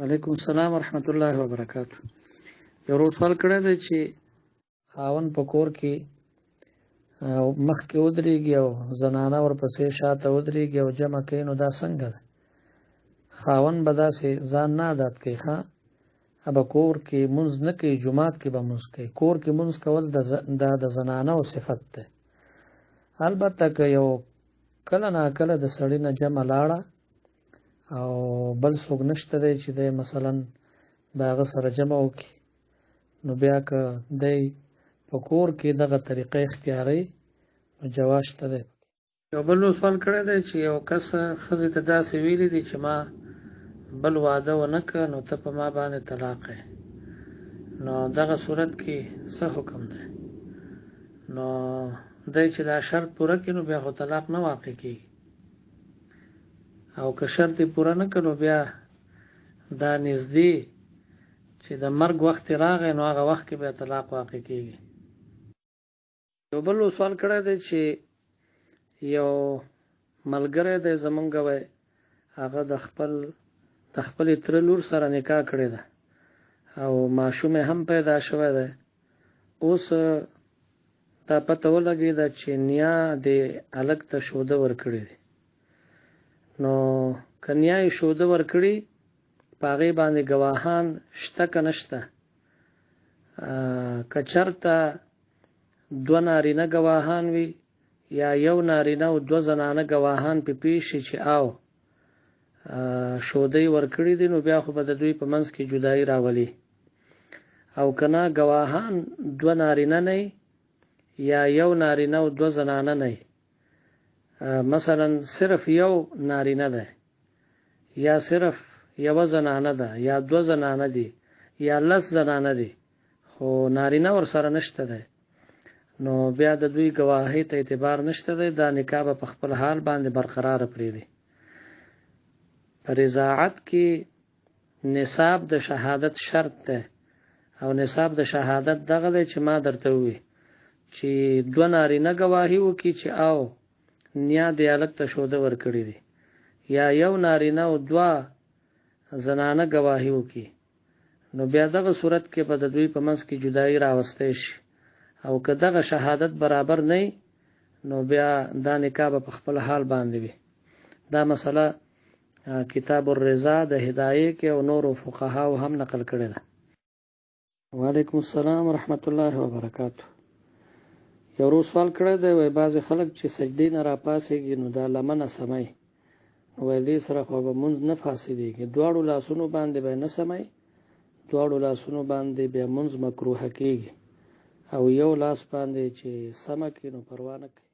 وعلیکم السلام ورحمت الله وبرکاتہ. یو ورځ سوال کړی دی چې خاوند په کور کې مخکې ودرېږي او زنانه ورپسې شاته ودرېږي او جمع کوي، نو دا څنګه ده؟ خاوند به داسې ځان نه عادت کوي، به کور کې مونځ نه کوي، جومات کې به مونځ کوي. کور کې مونځ کول دا د زنانه او صفت ده. البته که یو کله ناکله د سړي نه جمع لاړه او بل څوک نشته دی چې دی مثلا د هغه سره جمع وکړي، نو بیا که دی په کور کې دغه طریقه اختیاروي نو جواز شته دی. یو بل سوال کړی دی چې یو کس ښځې ته داسې ویلي دي چې ما بل واده ونه کړ، نو ته په ما باندې طلاق یې. نو دغه صورت کې څه حکم دی؟ نو دی چې دا شرط پوره کړي نو بیا خو طلاق نه واقع کېږي، او که شرط یې پوره نه کړ نو بیا دا نږدې چې د مرګ وخت راغی نو هغه وخت کې بیا طلاق واقع کېږي. یو بل سوال کړی دی چې یو ملګری دی زمونږ وی، هغه د خپلې تره لور سره نکاح کړې ده او ماشوم هم پیدا شوی دی. اوس دا پته ولګېده چې نیا د هلک ته شوده ورکړې دي. نو که نیا یې شوده ورکړي، په هغې باندې ګواهان شته که نشته؟ که چېرته دوه نارینه ګواهان وي یا یو نارینه او دوه زنانه ګواهان پې پېښ شي چې او شوده یې ورکړي دي، نو بیا خو به د دوی په منځ کې جدایي راولي. او که نه ګواهان دوه نارینه نه یا یو نارینه او دوه زنانه نه، مثلا صرف یو نارینه ده یا صرف یوه زنانه ده یا دوه زنانه دي یا لس زنانه دي، خو نارینه ورسره نشته دی، نو بیا د دوی ګواهۍ ته اعتبار نشته دی. دا نکاح به په خپل حال باندې برقراره پرېږدي. په رضاعت کې نصاب د شهادت شرط دی، او نصاب د شهادت دغه دی چې ما درته ووي چې دوه نارینه ګواهي وکړي چې او نیا د هلک ته شوده ورکړي دي، یا یو نارینه او دوه زنانه ګواهي وکړي، نو بیا دغه صورت کې به د دوی په منځ کې جدایي راوستی شي. او که دغه شهادت برابر نه، نو بیا دا نکاح به په خپل حال باندې وي. دا مسله کتاب الرضا د هدایې کې او نورو فقهاو هم نقل کړې ده. وعلیکم السلام ورحمت الله وبرکاتہ. یو ورځ سوال کړی دی، وایي بعضې خلک چې سجدې نه راپاڅېږي نو دا لمنه سمئ، وایي دې سره خو به مونځ نه فاسدېږي. دواړو لاسونو باندې به نه سمئ، دواړو لاسونو باندې بیا مونځ مکروهه کېږي، او یو لاس باندې چې سمه کړي نو پروا نه کوي.